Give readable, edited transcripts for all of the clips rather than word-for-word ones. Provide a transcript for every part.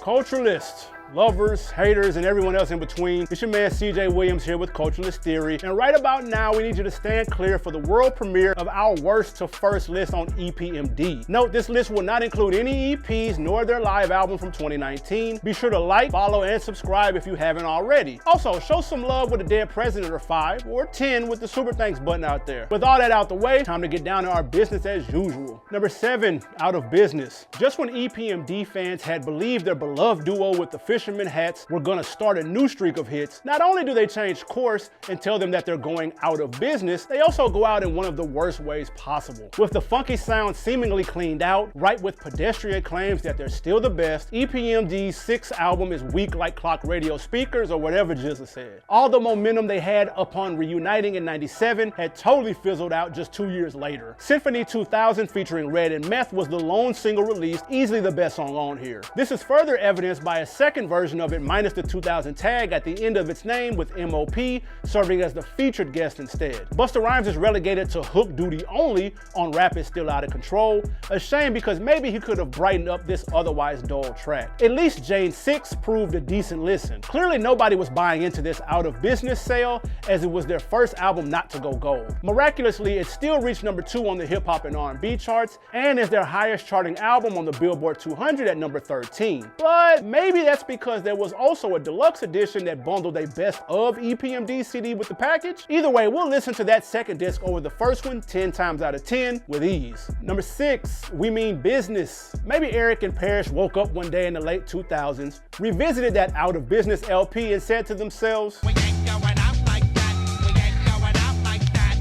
Culturalists, lovers, haters, and everyone else in between. It's your man CJ Williams here with Culturalist Theory. And right about now, we need you to stand clear for the world premiere of our worst to first list on EPMD. Note, this list will not include any EPs nor their live album from 2019. Be sure to like, follow, and subscribe if you haven't already. Also, show some love with a dead president or 5 or 10 with the super thanks button out there. With all that out the way, time to get down to our business as usual. Number 7, out of business. Just when EPMD fans had believed their beloved duo with the fisherman hats were gonna start a new streak of hits, not only do they change course and tell them that they're going out of business, they also go out in one of the worst ways possible. With the funky sound seemingly cleaned out, right with pedestrian claims that they're still the best, EPMD's 6th album is weak like clock radio speakers or whatever Jizza said. All the momentum they had upon reuniting in '97 had totally fizzled out just 2 years later. Symphony 2000 featuring Red and Meth was the lone single released, easily the best song on here. This is further evidenced by a second version of it minus the 2000 tag at the end of its name with MOP serving as the featured guest instead. Busta Rhymes is relegated to hook duty only on Rap Is Still Out of Control. A shame because maybe he could have brightened up this otherwise dull track. At least Jane 6 proved a decent listen. Clearly nobody was buying into this out of business sale as it was their first album not to go gold. Miraculously, it still reached number 2 on the hip hop and R&B charts and is their highest charting album on the Billboard 200 at number 13. But maybe that's because there was also a deluxe edition that bundled a best of EPMD CD with the package. Either way, we'll listen to that second disc over the first one 10 times out of 10 with ease. Number 6, We Mean Business. Maybe Eric and Parrish woke up one day in the late 2000s, revisited that out of business LP and said to themselves, "We ain't going out like that. We ain't going out like that."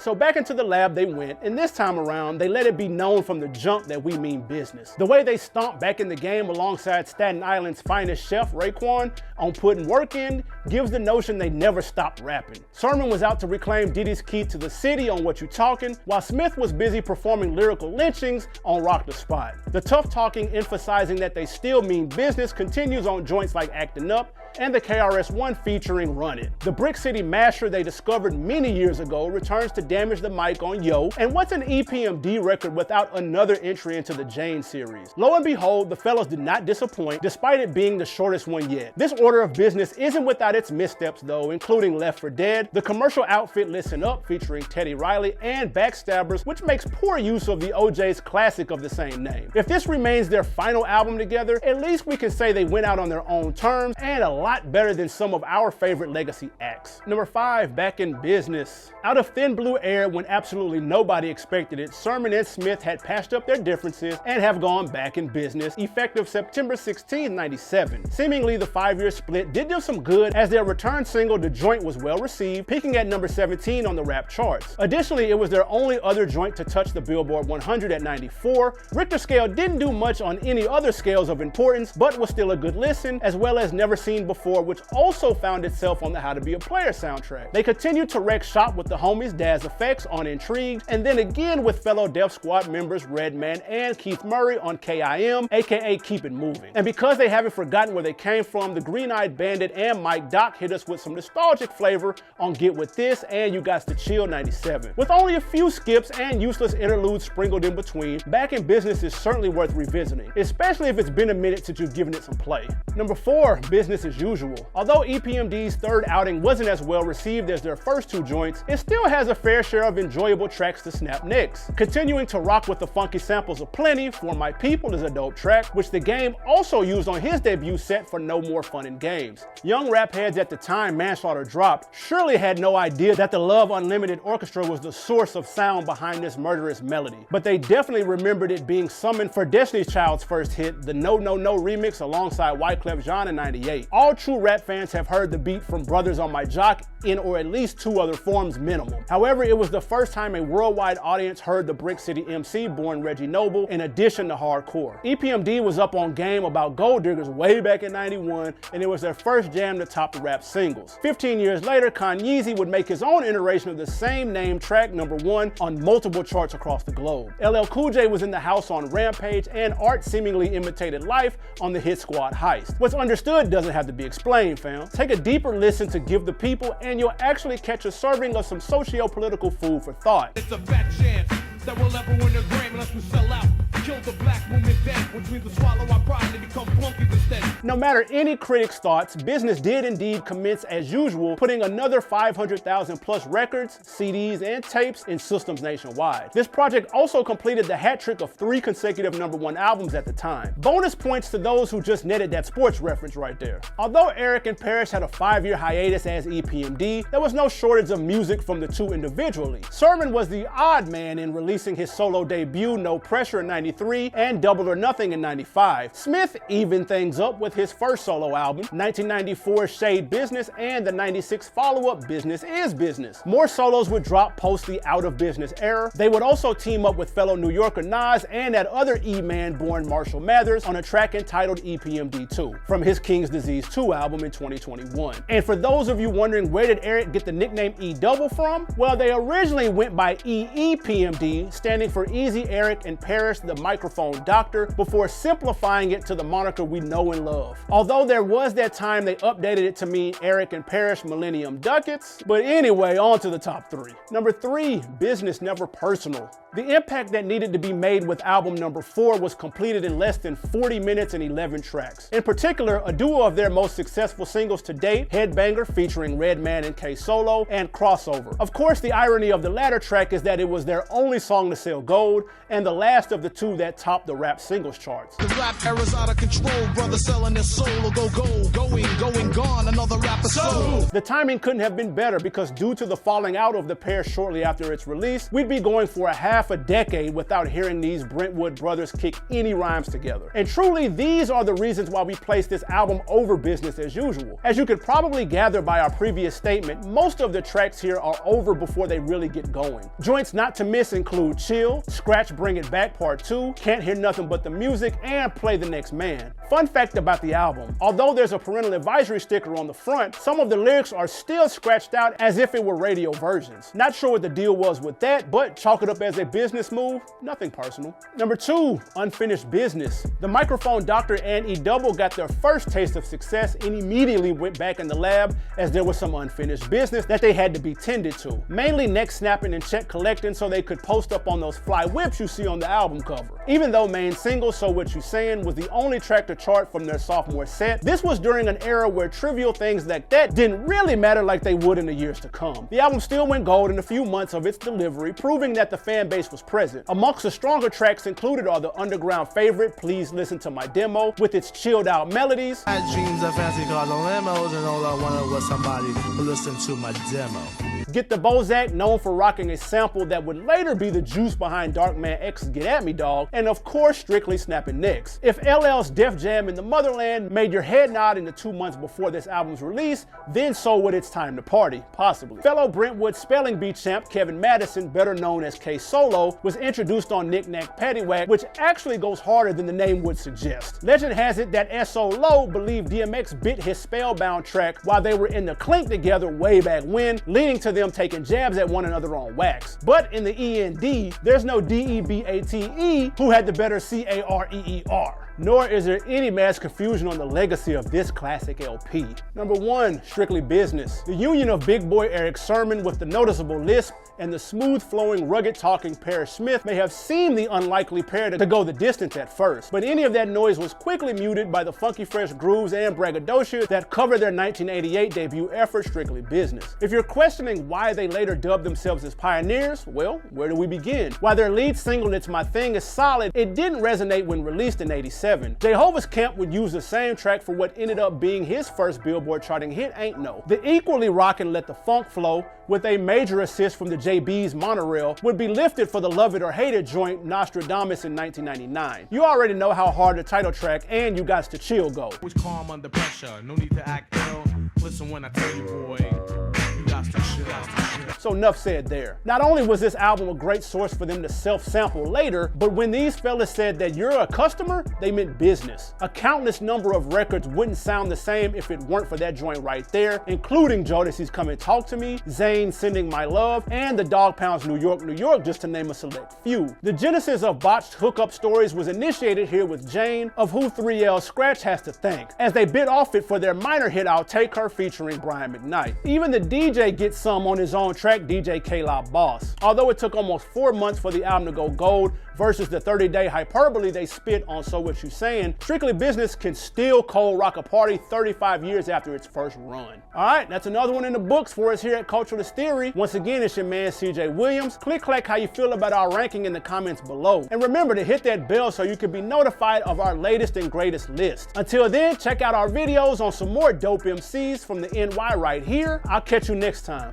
So back into the lab they went, and this time around, they let it be known from the jump that we mean business. The way they stomped back in the game alongside Staten Island's finest chef, Raekwon, on putting work in, gives the notion they never stopped rapping. Sermon was out to reclaim Diddy's key to the city on What You Talking, while Smith was busy performing lyrical lynchings on Rock the Spot. The tough talking emphasizing that they still mean business continues on joints like Actin' Up and the KRS-One featuring Run It. The Brick City masher they discovered many years ago returns to damage the mic on Yo, and what's an EPMD record without another entry into the Jane series? Lo and behold, the fellas did not disappoint, despite it being the shortest one yet. This order of business isn't without its missteps though, including Left for Dead, the commercial outfit Listen Up featuring Teddy Riley, and Backstabbers, which makes poor use of the OJ's classic of the same name. If this remains their final album together, at least we can say they went out on their own terms, and a lot better than some of our favorite legacy acts. Number 5, Back in Business. Out of thin blue air when absolutely nobody expected it, Sermon and Smith had patched up their differences and have gone back in business, effective September 16, '97. Seemingly the 5-year split did them some good as their return single The Joint was well received, peaking at number 17 on the rap charts. Additionally, it was their only other joint to touch the Billboard 100 at 94. Richter Scale didn't do much on any other scales of importance, but was still a good listen, as well as Never Seen Before, which also found itself on the How to Be a Player soundtrack. They continued to wreck shop with the homies Daz Effects on Intrigued, and then again with fellow Def Squad members Redman and Keith Murray on KIM, aka Keep It Moving. And because they haven't forgotten where they came from, the Green-Eyed Bandit and Mike Doc hit us with some nostalgic flavor on Get With This and You Gots to Chill '97. With only a few skips and useless interludes sprinkled in between, Back in Business is certainly worth revisiting, especially if it's been a minute since you've given it some play. Number 4, Business as Usual. Although EPMD's third outing wasn't as well received as their first 2 joints, it still has a fair share of enjoyable tracks to snap necks. Continuing to rock with the funky samples of plenty, For My People is a dope track, which the Game also used on his debut set for No More Fun and Games. Young rap heads at the time Manslaughter dropped surely had no idea that the Love Unlimited Orchestra was the source of sound behind this murderous melody, but they definitely remembered it being summoned for Destiny's Child's first hit, the No No No remix alongside Wyclef Jean in '98. All true rap fans have heard the beat from Brothers on My Jock in or at least 2 other forms minimum. However, it was the first time a worldwide audience heard the Brick City MC born Reggie Noble in addition to hardcore. EPMD was up on game about Gold Diggers way back in '91, and it was their first jam to top the rap singles. 15 years later, Kanye would make his own iteration of the same name track number 1 on multiple charts across the globe. LL Cool J was in the house on Rampage, and Art seemingly imitated Life on the Hit Squad Heist. What's understood doesn't have to be explained, fam. Take a deeper listen to Give the People, and you'll actually catch a serving of some socio-political food for thought. It's a fat chance that will ever win a Grammy unless we sell out. Kill the black movement dead, which means to swallow our pride and become flunkies instead. No matter any critic's thoughts, business did indeed commence as usual, putting another 500,000 plus records, CDs, and tapes in systems nationwide. This project also completed the hat trick of 3 consecutive #1 albums at the time. Bonus points to those who just netted that sports reference right there. Although Eric and Parrish had a 5-year hiatus as EPMD, there was no shortage of music from the two individually. Sermon was the odd man in releasing his solo debut No Pressure in '93 and Double or Nothing in '95. Smith evened things up with his first solo album, 1994's Shade Business, and the '96 follow-up Business Is Business. More solos would drop post the Out of Business era. They would also team up with fellow New Yorker Nas and that other E-man born Marshall Mathers on a track entitled EPMD 2 from his King's Disease 2 album in 2021. And for those of you wondering where did Eric get the nickname E-Double from? Well, they originally went by EEPMD, standing for Easy Eric and Parrish the Microphone Doctor, before simplifying it to the moniker we know and love. Although there was that time they updated it to mean Eric and Parrish Millennium Ducats. But anyway, on to the top 3. Number 3, Business Never Personal. The impact that needed to be made with album number 4 was completed in less than 40 minutes and 11 tracks. In particular, a duo of their most successful singles to date, Headbanger featuring Redman and K Solo, and Crossover. Of course, the irony of the latter track is that it was their only song to sell gold, and the last of the 2 that topped the rap singles charts. The rap era's out of control, brother selling his soul or going, gone, another rapper soul. The timing couldn't have been better because due to the falling out of the pair shortly after its release, we'd be going for half a decade without hearing these Brentwood brothers kick any rhymes together. And truly, these are the reasons why we place this album over Business as Usual. As you could probably gather by our previous statement, most of the tracks here are over before they really get going. Joints not to miss include Chill, Scratch Bring It Back Part 2, Can't Hear Nothing But the Music, and Play the Next Man. Fun fact about the album, although there's a parental advisory sticker on the front, some of the lyrics are still scratched out as if it were radio versions. Not sure what the deal was with that, but chalk it up as a business move, nothing personal. Number 2, Unfinished Business. The Microphone Doctor and E-Double got their first taste of success and immediately went back in the lab as there was some unfinished business that they had to be tended to. Mainly neck snapping and check collecting so they could post up on those fly whips you see on the album cover. Even though main single So What You Saying was the only track to chart from their sophomore set, this was during an era where trivial things like that didn't really matter like they would in the years to come. The album still went gold in a few months of its delivery, proving that the fan base was present. Amongst the stronger tracks included are the underground favorite Please Listen to My Demo with its chilled out melodies. I had dreams of fancy cars and limos, and all I wanted was somebody to listen to my demo. Get the Bozak, known for rocking a sample that would later be the juice behind Darkman X's Get At Me Dog, and of course Strictly Snapping Necks. If LL's Def Jam in the Motherland made your head nod in the 2 months before this album's release, then so would It's Time to Party, possibly. Fellow Brentwood spelling bee champ Kevin Madison, better known as K Solo, was introduced on Knick Knack Paddywhack, which actually goes harder than the name would suggest. Legend has it that S.O. Low believed DMX bit his Spellbound track while they were in the clink together way back when, leading to them taking jabs at one another on wax. But in the END, there's no DEBATE who had the better CAREER. Nor is there any mass confusion on the legacy of this classic LP. Number 1, Strictly Business. The union of big boy Eric Sermon with the noticeable lisp and the smooth-flowing, rugged-talking Parrish Smith may have seemed the unlikely pair to go the distance at first, but any of that noise was quickly muted by the funky fresh grooves and braggadocio that covered their 1988 debut effort, Strictly Business. If you're questioning why they later dubbed themselves as pioneers, well, where do we begin? While their lead single, It's My Thing, is solid, it didn't resonate when released in '87. Jehovah's Camp would use the same track for what ended up being his first Billboard charting hit, Ain't No. The equally rockin' Let the Funk Flow, with a major assist from the JB's Monorail, would be lifted for the Love It or Hate It joint Nostradamus in 1999. You already know how hard the title track and You Gots to Chill go. Always calm under pressure, no need to act ill. Listen when I tell you, boy, you got to chill. So enough said there. Not only was this album a great source for them to self-sample later, but when these fellas said that you're a customer, they meant business. A countless number of records wouldn't sound the same if it weren't for that joint right there, including Jodeci's Come and Talk to Me, Zayn Sending My Love, and the Dog Pound's New York, New York, just to name a select few. The genesis of botched hookup stories was initiated here with Jane, of who 3L Scratch has to thank, as they bit off it for their minor hit I'll Take Her featuring Brian McKnight. Even the DJ DJ gets some on his own track, DJ K-La Boss. Although it took almost 4 months for the album to go gold versus the 30-day hyperbole they spit on So What You Saying, Strictly Business can still cold rock a party 35 years after its first run. All right, that's another one in the books for us here at Culturalist Theory. Once again, it's your man CJ Williams. Click how you feel about our ranking in the comments below. And remember to hit that bell so you can be notified of our latest and greatest list. Until then, check out our videos on some more dope MCs from the NY right here. I'll catch you next time.